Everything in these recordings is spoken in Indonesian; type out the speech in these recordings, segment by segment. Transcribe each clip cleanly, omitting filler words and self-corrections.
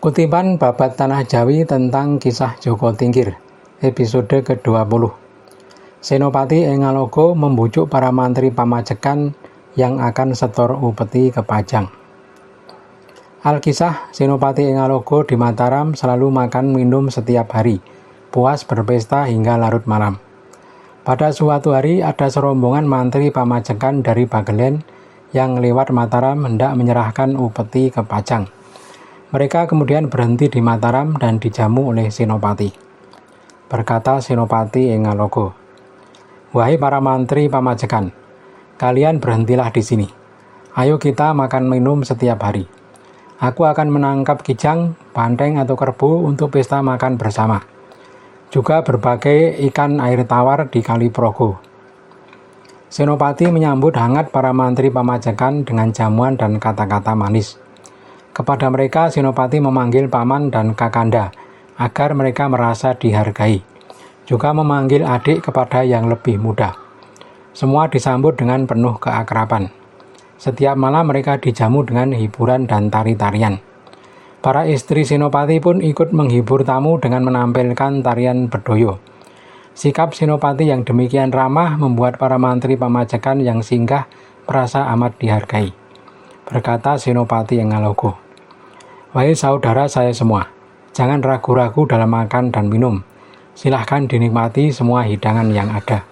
Kutipan babat Tanah Jawi tentang kisah Joko Tingkir, episode ke-20. Senopati Engalogo membujuk para mantri pamajekan yang akan setor upeti ke Pajang. Alkisah, Senopati Engalogo di Mataram selalu makan minum setiap hari, puas berpesta hingga larut malam. Pada suatu hari ada serombongan mantri pamajekan dari Bagelen yang lewat Mataram hendak menyerahkan upeti ke Pajang. Mereka kemudian berhenti di Mataram dan dijamu oleh Senopati. Berkata Senopati Engalogo, "Wahai para mantri pamajekan, kalian berhentilah di sini. Ayo kita makan minum setiap hari. Aku akan menangkap kijang, banteng atau kerbau untuk pesta makan bersama. Juga berbagai ikan air tawar di Kali Progo." Senopati menyambut hangat para mantri pamajekan dengan jamuan dan kata-kata manis. Kepada mereka Senopati memanggil paman dan kakanda agar mereka merasa dihargai. Juga memanggil adik kepada yang lebih muda. Semua disambut dengan penuh keakraban. Setiap malam mereka dijamu dengan hiburan dan tari-tarian. Para istri Senopati pun ikut menghibur tamu dengan menampilkan tarian bedoyo. Sikap Senopati yang demikian ramah membuat para mantri pamajekan yang singgah merasa amat dihargai. Berkata Senopati Engalogo, "Wahai saudara saya semua, jangan ragu-ragu dalam makan dan minum. Silahkan dinikmati semua hidangan yang ada."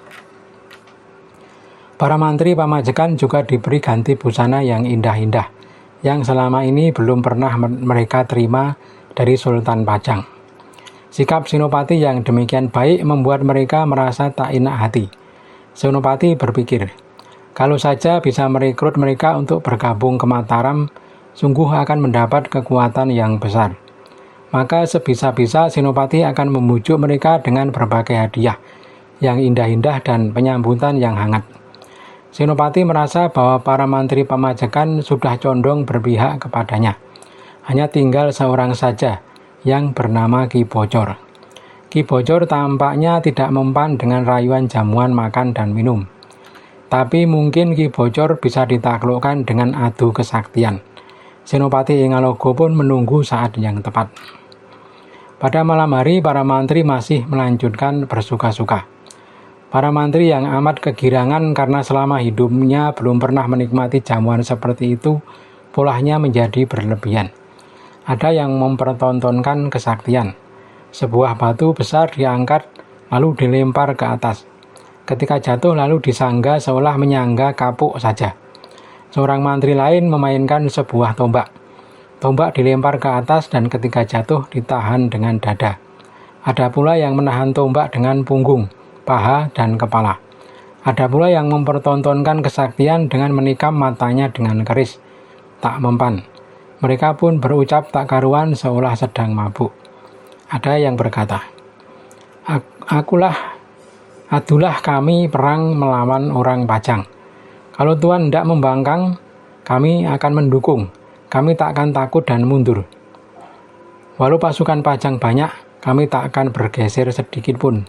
Para mantri pamajekan juga diberi ganti busana yang indah-indah, yang selama ini belum pernah mereka terima dari Sultan Pajang. Sikap Senopati yang demikian baik membuat mereka merasa tak enak hati. Senopati berpikir, kalau saja bisa merekrut mereka untuk bergabung ke Mataram, sungguh akan mendapat kekuatan yang besar. Maka sebisa-bisa Senopati akan membujuk mereka dengan berbagai hadiah yang indah-indah dan penyambutan yang hangat. Senopati merasa bahwa para mantri pamajekan sudah condong berpihak kepadanya. Hanya tinggal seorang saja yang bernama Ki Bocor. Ki Bocor tampaknya tidak mempan dengan rayuan jamuan makan dan minum. Tapi mungkin Ki Bocor bisa ditaklukkan dengan adu kesaktian. Senopati Engalogo pun menunggu saat yang tepat. Pada malam hari para mantri masih melanjutkan bersuka-suka. Para mantri yang amat kegirangan karena selama hidupnya belum pernah menikmati jamuan seperti itu, polahnya menjadi berlebihan. Ada yang mempertontonkan kesaktian. Sebuah batu besar diangkat lalu dilempar ke atas. Ketika jatuh lalu disangga seolah menyangga kapuk saja. Seorang mantri lain memainkan sebuah tombak. Tombak dilempar ke atas dan ketika jatuh ditahan dengan dada. Ada pula yang menahan tombak dengan punggung, paha, dan kepala. Ada pula yang mempertontonkan kesaktian dengan menikam matanya dengan keris. Tak mempan. Mereka pun berucap tak karuan seolah sedang mabuk. Ada yang berkata, Adulah kami perang melawan orang Pajang. Kalau Tuan tidak membangkang, kami akan mendukung. Kami tak akan takut dan mundur. Walau pasukan Pajang banyak, kami tak akan bergeser sedikit pun.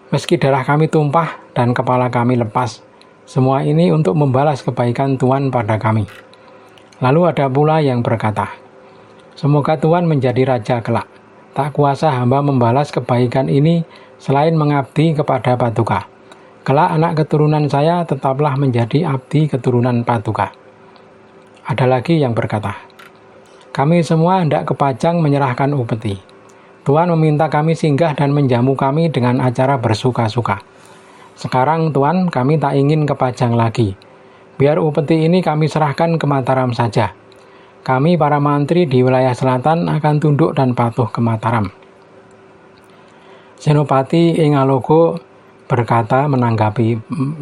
Meski darah kami tumpah dan kepala kami lepas, semua ini untuk membalas kebaikan Tuan pada kami. Lalu ada pula yang berkata, semoga Tuan menjadi raja kelak. Tak kuasa hamba membalas kebaikan ini selain mengabdi kepada Paduka. Kelak anak keturunan saya tetaplah menjadi abdi keturunan Paduka. Ada lagi yang berkata, kami semua hendak ke Pajang menyerahkan upeti. Tuan meminta kami singgah dan menjamu kami dengan acara bersuka-suka. Sekarang Tuan, kami tak ingin ke Pajang lagi. Biar upeti ini kami serahkan ke Mataram saja. Kami para mantri di wilayah selatan akan tunduk dan patuh ke Mataram. Senopati Engalogo berkata menanggapi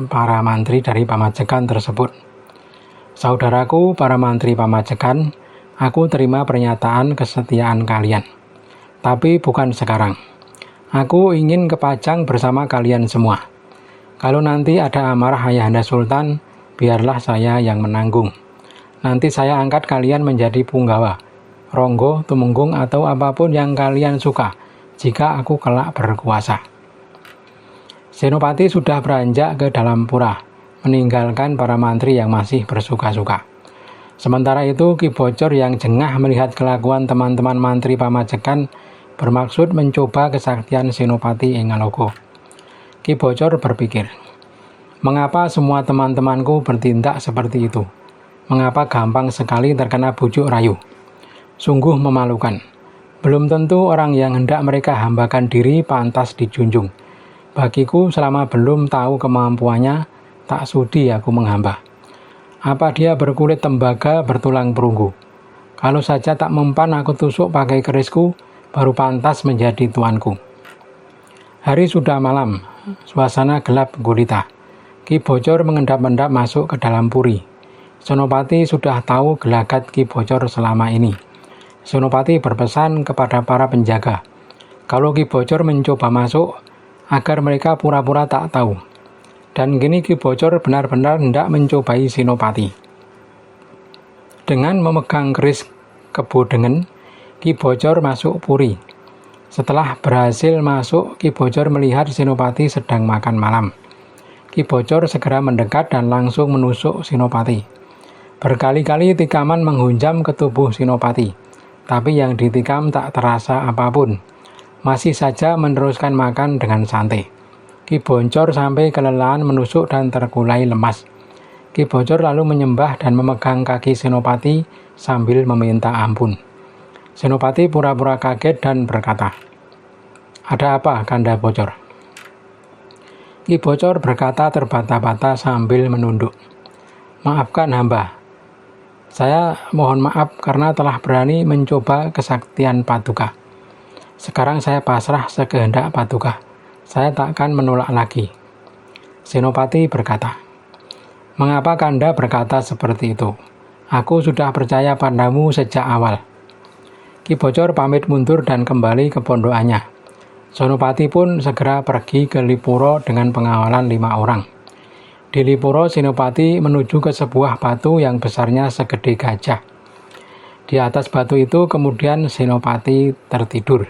para mantri dari pamajekan tersebut. Saudaraku para mantri pamajekan, aku terima pernyataan kesetiaan kalian. Tapi bukan sekarang. Aku ingin ke Pajang bersama kalian semua. Kalau nanti ada amarah Ayahanda Sultan, biarlah saya yang menanggung. Nanti saya angkat kalian menjadi punggawa, ronggo, tumenggung, atau apapun yang kalian suka, jika aku kelak berkuasa. Senopati sudah beranjak ke dalam pura, meninggalkan para mantri yang masih bersuka-suka. Sementara itu Ki Bocor yang jengah melihat kelakuan teman-teman mantri pamajekan bermaksud mencoba kesaktian Senopati Engaloko. Ki Bocor berpikir, mengapa semua teman-temanku bertindak seperti itu? Mengapa gampang sekali terkena bujuk rayu? Sungguh memalukan. Belum tentu orang yang hendak mereka hambakan diri pantas dijunjung. Bagiku selama belum tahu kemampuannya, tak sudi aku menghamba. Apa dia berkulit tembaga bertulang perunggu? Kalau saja tak mempan aku tusuk pakai kerisku, baru pantas menjadi tuanku. Hari sudah malam, suasana gelap gulita. Ki Bocor mengendap-endap masuk ke dalam puri. Senopati sudah tahu gelagat Ki Bocor selama ini. Senopati berpesan kepada para penjaga, kalau Ki Bocor mencoba masuk, agar mereka pura-pura tak tahu. Dan kini Ki Bocor benar-benar hendak mencobai Senopati. Dengan memegang keris Kebodengen, Ki Bocor masuk puri. Setelah berhasil masuk, Ki Bocor melihat Senopati sedang makan malam. Ki Bocor segera mendekat dan langsung menusuk Senopati. Berkali-kali tikaman menghunjam ke tubuh Senopati, tapi yang ditikam tak terasa apapun. Masih saja meneruskan makan dengan santai. Ki Bocor sampai kelelahan menusuk dan terkulai lemas. Ki Bocor lalu menyembah dan memegang kaki Senopati sambil meminta ampun. Senopati pura-pura kaget dan berkata, "Ada apa, Kanda Bocor?" Ki Bocor berkata terbata-bata sambil menunduk. "Maafkan hamba. Saya mohon maaf karena telah berani mencoba kesaktian Paduka. Sekarang saya pasrah sekehendak Paduka. Saya takkan menolak lagi." Senopati berkata, "Mengapa Kanda berkata seperti itu? Aku sudah percaya padamu sejak awal." Ki Bocor pamit mundur dan kembali ke pondokannya. Senopati pun segera pergi ke Lipuro dengan pengawalan 5 orang. Di Lipuro, Senopati menuju ke sebuah batu yang besarnya segede gajah. Di atas batu itu kemudian Senopati tertidur.